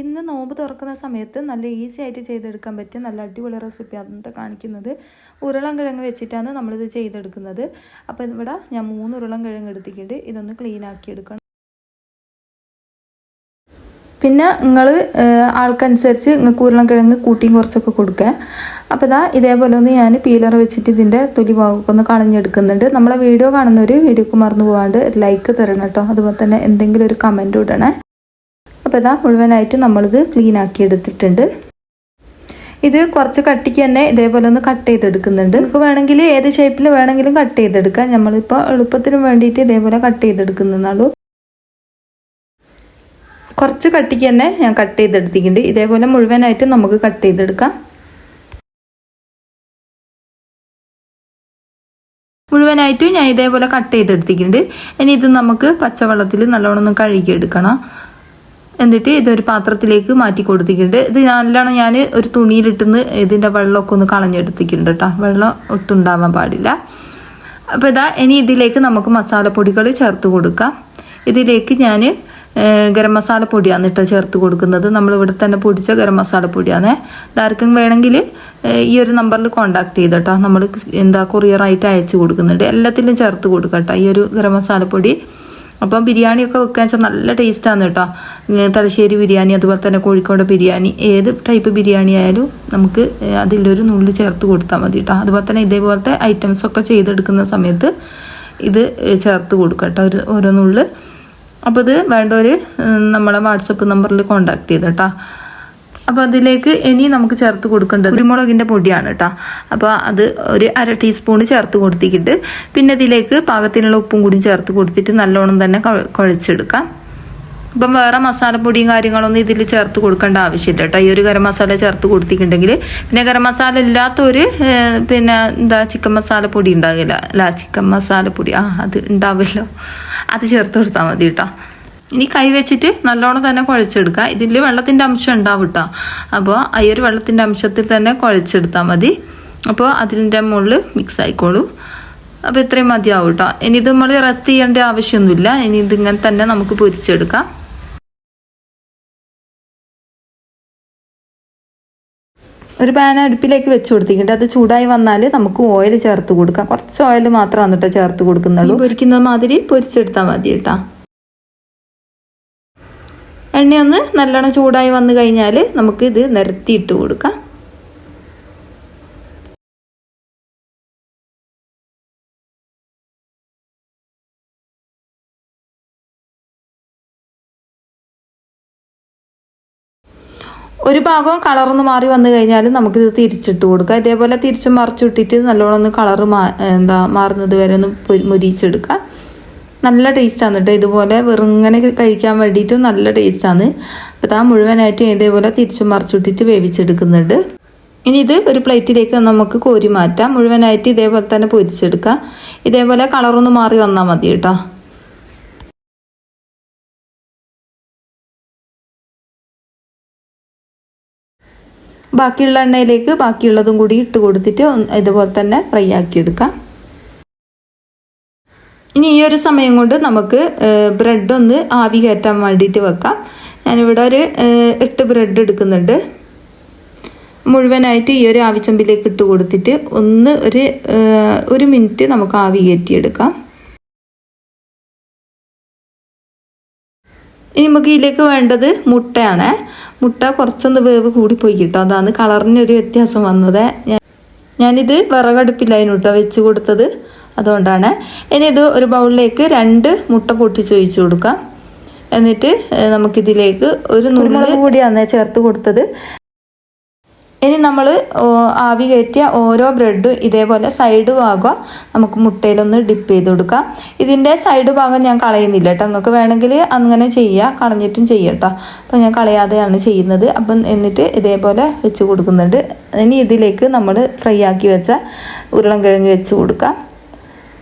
ഇന്ന് നോമ്പ് തുറക്കുന്ന സമയത്ത് നല്ല ഈസി ആയിട്ട് ചെയ്തെടുക്കാൻ പറ്റിയ നല്ല അടിപൊളി റെസിപ്പിയാണ് കാണിക്കുന്നത്. ഉരുളൻകിഴങ്ങ് വെച്ചിട്ടാണ് നമ്മളിത് ചെയ്തെടുക്കുന്നത്. അപ്പോൾ ഇവിടെ ഞാൻ 3 ഉരുളൻകിഴങ്ങ് എടുത്തിട്ടുണ്ട്. ഇതൊന്ന് ക്ലീൻ ആക്കി എടുക്കണം. പിന്നെ നിങ്ങൾ ആൾക്കനുസരിച്ച് നിങ്ങൾക്ക് ഉരുളൻകിഴങ്ങ് കൂട്ടിയും കുറച്ചൊക്കെ കൊടുക്കുക. അപ്പോൾ ഇതേപോലെ ഒന്ന് ഞാൻ പീലർ വെച്ചിട്ട് ഇതിൻ്റെ തൊലി ഭാഗമൊക്കെ ഒന്ന് കളഞ്ഞെടുക്കുന്നുണ്ട്. നമ്മളെ വീഡിയോ കാണുന്നവർ വീഡിയോക്ക് മറന്നു പോകാണ്ട് ലൈക്ക് തരണം കേട്ടോ. അതുപോലെ തന്നെ എന്തെങ്കിലും ഒരു കമൻറ്റ് ഇടണേ. അപ്പോൾ മുഴുവനായിട്ട് നമ്മളിത് ക്ലീൻ ആക്കി എടുത്തിട്ടുണ്ട്. ഇത് കുറച്ച് കട്ടിക്ക് തന്നെ ഇതേപോലെ ഒന്ന് കട്ട് ചെയ്തെടുക്കുന്നുണ്ട്. നിങ്ങൾക്ക് വേണമെങ്കിൽ ഏത് ഷേപ്പിൽ വേണമെങ്കിലും കട്ട് ചെയ്തെടുക്കാം. നമ്മളിപ്പോൾ എളുപ്പത്തിന് വേണ്ടിയിട്ട് ഇതേപോലെ കട്ട് ചെയ്തെടുക്കുന്നുള്ളൂ. കുറച്ച് കട്ടിക്ക് തന്നെ ഞാൻ കട്ട് ചെയ്തെടുത്തിട്ടുണ്ട്. ഇതേപോലെ മുഴുവനായിട്ട് നമുക്ക് കട്ട് ചെയ്തെടുക്കാം. മുഴുവനായിട്ടും ഞാൻ ഇതേപോലെ കട്ട് ചെയ്തെടുത്തിട്ടുണ്ട്. ഇനി ഇത് നമുക്ക് പച്ചവെള്ളത്തിൽ നല്ലോണം ഒന്ന് കഴുകിയെടുക്കണം. എന്നിട്ട് ഇതൊരു പാത്രത്തിലേക്ക് മാറ്റി കൊടുത്തിട്ടുണ്ട്. ഇത് നല്ലോണം ഞാൻ ഒരു തുണിയിലിട്ടുന്ന് ഇതിൻ്റെ വെള്ളമൊക്കെ ഒന്ന് കളഞ്ഞെടുത്തിട്ടുണ്ട് കേട്ടോ. വെള്ളം ഒട്ടുണ്ടാവാൻ പാടില്ല. അപ്പോൾ ഇനി ഇതിലേക്ക് നമുക്ക് മസാലപ്പൊടികൾ ചേർത്ത് കൊടുക്കാം. ഇതിലേക്ക് ഞാൻ ഗരം മസാല പൊടിയാണ് കേട്ടോ ചേർത്ത് കൊടുക്കുന്നത്. നമ്മളിവിടെ തന്നെ പൊടിച്ച ഗരം മസാല പൊടിയാണ്. ഇതാർക്കും വേണമെങ്കിൽ ഈ ഒരു നമ്പറിൽ കോൺടാക്ട് ചെയ്തോട്ടോ. നമ്മൾ കൊറിയറായിട്ട് അയച്ചു കൊടുക്കുന്നുണ്ട്. എല്ലാത്തിലും ചേർത്ത് കൊടുക്കാം കേട്ടോ ഈ ഒരു ഗരം മസാലപ്പൊടി. അപ്പം ബിരിയാണിയൊക്കെ വെക്കാൻ വെച്ചാൽ നല്ല ടേസ്റ്റാണ് കേട്ടോ. തലശ്ശേരി ബിരിയാണി, അതുപോലെ തന്നെ കോഴിക്കോട് ബിരിയാണി, ഏത് ടൈപ്പ് ബിരിയാണി ആയാലും നമുക്ക് അതിലൊരു നുള്ളി ചേർത്ത് കൊടുത്താൽ മതി കേട്ടോ. അതുപോലെ തന്നെ ഇതേപോലത്തെ ഐറ്റംസൊക്കെ ചെയ്തെടുക്കുന്ന സമയത്ത് ഇത് ചേർത്ത് കൊടുക്കാം കേട്ടോ, ഓരോ നുള്ളി. അപ്പോൾ ഇത് വേണ്ടവർ നമ്മളെ വാട്സപ്പ് നമ്പറിൽ കോൺടാക്ട് ചെയ്തോട്ടോ. അപ്പോൾ അതിലേക്ക് ഇനി നമുക്ക് ചേർത്ത് കൊടുക്കേണ്ടത് കുരുമുളകിൻ്റെ പൊടിയാണ് കേട്ടോ. അപ്പോൾ അത് ഒരു 1/2 ടീസ്പൂൺ ചേർത്ത് കൊടുത്തിട്ട് പിന്നെ ഇതിലേക്ക് പാകത്തിനുള്ള ഉപ്പും കൂടി ചേർത്ത് കൊടുത്തിട്ട് നല്ലോണം തന്നെ കുഴച്ചെടുക്കാം. ഇപ്പം വേറെ മസാലപ്പൊടിയും കാര്യങ്ങളൊന്നും ഇതിൽ ചേർത്ത് കൊടുക്കേണ്ട ആവശ്യമില്ല കേട്ടോ. ഈ ഒരു ഗരം മസാല ചേർത്ത് കൊടുത്തിട്ടുണ്ടെങ്കിൽ പിന്നെ ഗരം മസാല ഇല്ലാത്തൊരു ചിക്കൻ മസാല പൊടി ഉണ്ടാകില്ല. ചിക്കൻ മസാല പൊടി അത് ഉണ്ടാവില്ലോ, അത് ചേർത്ത് കൊടുത്താൽ മതി കേട്ടോ. ഇനി കൈ വെച്ചിട്ട് നല്ലോണം തന്നെ കുഴച്ചെടുക്കുക. ഇതിൽ വെള്ളത്തിൻ്റെ അംശം ഉണ്ടാവും കേട്ടോ. അപ്പോൾ ഈ ഒരു വെള്ളത്തിൻ്റെ അംശത്തിൽ തന്നെ കുഴച്ചെടുത്താൽ മതി. അപ്പോൾ അതിൻ്റെ മുകളിൽ മിക്സ് ആയിക്കോളൂ. അപ്പോൾ ഇത്രയും മതിയാവും കേട്ടോ. ഇനി ഇത് നമ്മൾ റെസ്റ്റ് ചെയ്യേണ്ട ആവശ്യമൊന്നുമില്ല. ഇനി ഇതിങ്ങനെ തന്നെ നമുക്ക് പൊരിച്ചെടുക്കാം. ഒരു പാൻ അടുപ്പിലേക്ക് വെച്ച് കൊടുത്തിട്ടുണ്ട്. അത് ചൂടായി വന്നാൽ നമുക്ക് ഓയിൽ ചേർത്ത് കൊടുക്കാം. കുറച്ച് ഓയിൽ മാത്രമാണ് കേട്ടോ ചേർത്ത് കൊടുക്കുന്നുള്ളൂ. പൊരിക്കുന്ന മാതിരി പൊരിച്ചെടുത്താൽ മതി കേട്ടോ. എണ്ണയൊന്ന് നല്ലോണം ചൂടായി വന്നു കഴിഞ്ഞാൽ നമുക്ക് ഇത് നിരത്തിയിട്ട് കൊടുക്കാം. ഒരു ഭാഗം കളറൊന്ന് മാറി വന്നു കഴിഞ്ഞാൽ നമുക്കിത് തിരിച്ചിട്ട് കൊടുക്കാം. ഇതേപോലെ തിരിച്ചും മറിച്ചിട്ടിട്ട് നല്ലോണം ഒന്ന് കളറ് മാറുന്നത് വരെ ഒന്ന് മുരിച്ചെടുക്കാം. നല്ല ടേസ്റ്റാണ് കേട്ടോ. ഇതുപോലെ വെറുങ്ങനെ കഴിക്കാൻ വേണ്ടിയിട്ടും നല്ല ടേസ്റ്റാണ്. അപ്പോൾ മുഴുവനായിട്ടും ഇതേപോലെ തിരിച്ചും മറിച്ചിട്ടിട്ട് വേവിച്ചെടുക്കുന്നുണ്ട്. ഇനി ഇത് ഒരു പ്ലേറ്റിലേക്ക് നമുക്ക് കോരി മാറ്റാം. മുഴുവനായിട്ട് ഇതേപോലെ തന്നെ പൊരിച്ചെടുക്കാം. ഇതേപോലെ കളറൊന്ന് മാറി വന്നാൽ മതി കേട്ടോ. ബാക്കിയുള്ള എണ്ണയിലേക്ക് ബാക്കിയുള്ളതും കൂടി ഇട്ട് കൊടുത്തിട്ട് ഇതുപോലെ തന്നെ ഫ്രൈ ആക്കിയെടുക്കാം. ഇനി ഈ ഒരു സമയം കൊണ്ട് നമുക്ക് ബ്രെഡ് ഒന്ന് ആവി കയറ്റാൻ വേണ്ടിയിട്ട് വെക്കാം. ഞാനിവിടെ ഒരു 8 ബ്രെഡ് എടുക്കുന്നുണ്ട്. മുഴുവനായിട്ട് ഈ ഒരു ആവിച്ചമ്പിലേക്ക് ഇട്ട് കൊടുത്തിട്ട് ഒരു മിനിറ്റ് നമുക്ക് ആവി കയറ്റിയെടുക്കാം. ഇനി നമുക്ക് ഇതിലേക്ക് വേണ്ടത് മുട്ടയാണ്. മുട്ട കുറച്ചൊന്ന് വേവ് കൂടിപ്പോയി കേട്ടോ. അതാണ് കളറിനൊരു വ്യത്യാസം വന്നത്. ഞാനിത് വിറകടുപ്പിലായിരുന്നു കേട്ടോ വെച്ച് കൊടുത്തത്, അതുകൊണ്ടാണ്. ഇനി ഇത് ഒരു ബൗളിലേക്ക് 2 മുട്ട പൊട്ടിച്ച് ഒഴിച്ച് കൊടുക്കാം. എന്നിട്ട് നമുക്കിതിലേക്ക് ഒരു കുരുമുളക് കൂടിയാണ് ചേർത്ത് കൊടുത്തത്. ഇനി നമ്മൾ ആവി കയറ്റിയ ഓരോ ബ്രെഡും ഇതേപോലെ സൈഡ് ഭാഗം നമുക്ക് മുട്ടയിലൊന്ന് ഡിപ്പ് ചെയ്ത് കൊടുക്കാം. ഇതിൻ്റെ സൈഡ് ഭാഗം ഞാൻ കളയുന്നില്ല കേട്ടോ. നിങ്ങൾക്ക് വേണമെങ്കിൽ അങ്ങനെ ചെയ്യുക, കളഞ്ഞിട്ടും ചെയ്യാം കേട്ടോ. അപ്പോൾ ഞാൻ കളയാതെയാണ് ചെയ്യുന്നത്. അപ്പം എന്നിട്ട് ഇതേപോലെ വെച്ച് കൊടുക്കുന്നുണ്ട്. ഇനി ഇതിലേക്ക് നമ്മൾ ഫ്രൈ ആക്കി വെച്ച ഉരുളൻകിഴങ്ങ് വെച്ച് കൊടുക്കാം.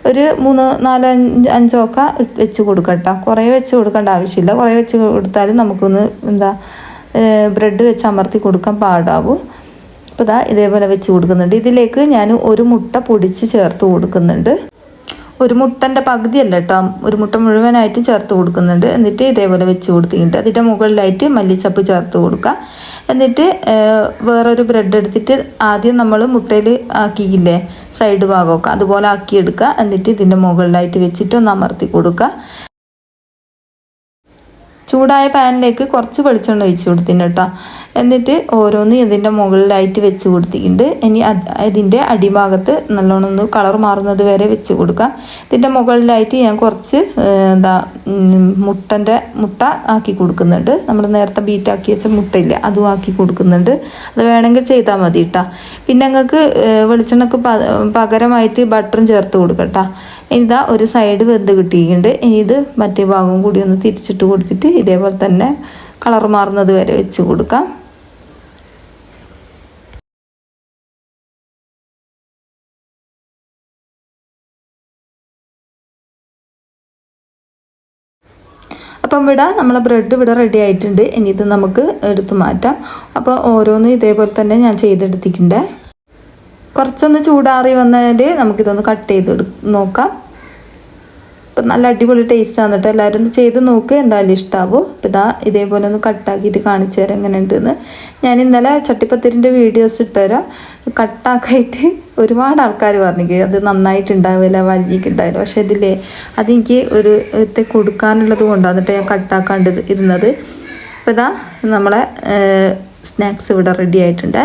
ഒരു 3, 4, 5 ഒക്കെ വെച്ച് കൊടുക്കാം കേട്ടോ. കുറേ വെച്ച് കൊടുക്കേണ്ട ആവശ്യമില്ല. കുറേ വെച്ച് കൊടുത്താൽ നമുക്കൊന്ന് ബ്രെഡ് വെച്ച് അമർത്തി കൊടുക്കാൻ പാടാവും. അപ്പോൾ ഇതേപോലെ വെച്ച് കൊടുക്കുന്നുണ്ട്. ഇതിലേക്ക് ഞാൻ ഒരു മുട്ട പൊടിച്ച് ചേർത്ത് കൊടുക്കുന്നുണ്ട്. ഒരു മുട്ടൻ്റെ പകുതിയല്ല കേട്ടോ, ഒരു മുട്ട മുഴുവനായിട്ടും ചേർത്ത് കൊടുക്കുന്നുണ്ട്. എന്നിട്ട് ഇതേപോലെ വെച്ച് കൊടുത്തിട്ടുണ്ട്. അതിൻ്റെ മുകളിലായിട്ട് മല്ലിച്ചപ്പ് ചേർത്ത് കൊടുക്കുക. എന്നിട്ട് വേറൊരു ബ്രെഡ് എടുത്തിട്ട് ആദ്യം നമ്മൾ മുട്ടയിൽ ആക്കിയില്ലേ സൈഡ് ഭാഗമൊക്കെ, അതുപോലെ ആക്കിയെടുക്കുക. എന്നിട്ട് ഇതിൻ്റെ മുകളിലായിട്ട് വെച്ചിട്ട് ഒന്ന് അമർത്തി കൊടുക്കുക. ചൂടായ പാനിലേക്ക് കുറച്ച് വെളിച്ചെണ്ണ ഒഴിച്ച് കൊടുത്തിട്ടുണ്ട് കേട്ടോ. എന്നിട്ട് ഓരോന്ന് ഇതിൻ്റെ മുകളിലായിട്ട് വെച്ച് കൊടുത്തിട്ടുണ്ട്. ഇനി ഇതിൻ്റെ അടിഭാഗത്ത് നല്ലോണം ഒന്ന് കളർ മാറുന്നത് വരെ വെച്ച് കൊടുക്കാം. ഇതിൻ്റെ മുകളിലായിട്ട് ഞാൻ കുറച്ച് മുട്ട ആക്കി കൊടുക്കുന്നുണ്ട്. നമ്മൾ നേരത്തെ ബീറ്റാക്കി വെച്ച മുട്ടയില്ല, അതും ആക്കി കൊടുക്കുന്നുണ്ട്. അത് വേണമെങ്കിൽ ചെയ്താൽ മതി കേട്ടോ. പിന്നെ നിങ്ങൾക്ക് വെളിച്ചെണ്ണക്ക് പകരമായിട്ട് ബട്ടറും ചേർത്ത് കൊടുക്കട്ടോ. ഇതാ ഒരു സൈഡ് വെന്ത് കിട്ടിയിട്ടുണ്ട്. ഇനി ഇത് മറ്റേ ഭാഗം കൂടി ഒന്ന് തിരിച്ചിട്ട് കൊടുത്തിട്ട് ഇതേപോലെ തന്നെ കളർ മാറുന്നത് വരെ വെച്ച് കൊടുക്കാം. അപ്പം നമ്മളെ ബ്രെഡ് ഇവിടെ റെഡി ആയിട്ടുണ്ട്. ഇനി ഇത് നമുക്ക് എടുത്ത് മാറ്റാം. അപ്പോൾ ഓരോന്നും ഇതേപോലെ തന്നെ ഞാൻ ചെയ്തെടുത്തിട്ടുണ്ട്. കുറച്ചൊന്ന് ചൂടാറി വന്നതിൽ നമുക്കിതൊന്ന് കട്ട് ചെയ്ത് നോക്കാം. അപ്പം നല്ല അടിപൊളി ടേസ്റ്റാണ് കേട്ടോ. എല്ലാവരും ഒന്ന് ചെയ്ത് നോക്കുക, എന്തായാലും ഇഷ്ടമാവും. അപ്പം ഇതേപോലെ ഒന്ന് കട്ടാക്കിയിട്ട് കാണിച്ചു തരാം എങ്ങനെ ഉണ്ടെന്ന്. ഞാൻ ഇന്നലെ ചട്ടിപ്പത്തിരിൻ്റെ വീഡിയോസ് ഇട്ടുതരാം. കട്ടാക്കായിട്ട് ഒരുപാട് ആൾക്കാർ പറഞ്ഞു അത് നന്നായിട്ടുണ്ടാവില്ല, വലിഞ്ഞിട്ടുണ്ടാവില്ല. പക്ഷെ ഇതില്ലേ അതെനിക്ക് ഒരു കൊടുക്കാനുള്ളത് കൊണ്ടാണ് എന്നിട്ട് ഞാൻ കട്ടാക്കാണ്ട് ഇരുന്നത്. അപ്പം നമ്മളെ സ്നാക്സ് ഇവിടെ റെഡി ആയിട്ടുണ്ട്.